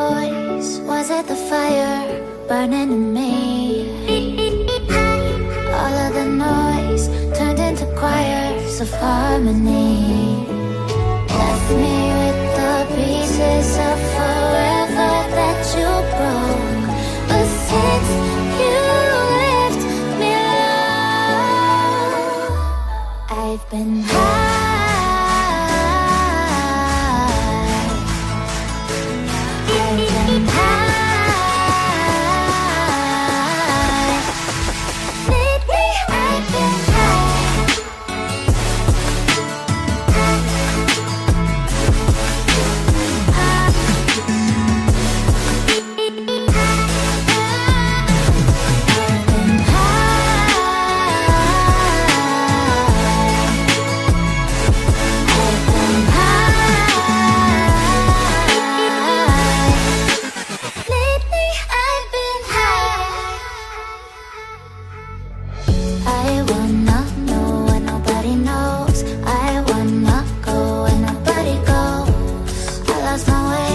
voice? Was it the fire burning in me? All of the noise turned into choirs of harmony. Left me with the pieces of forever that you broke. But since you left me alone, I've been high. Lost my way.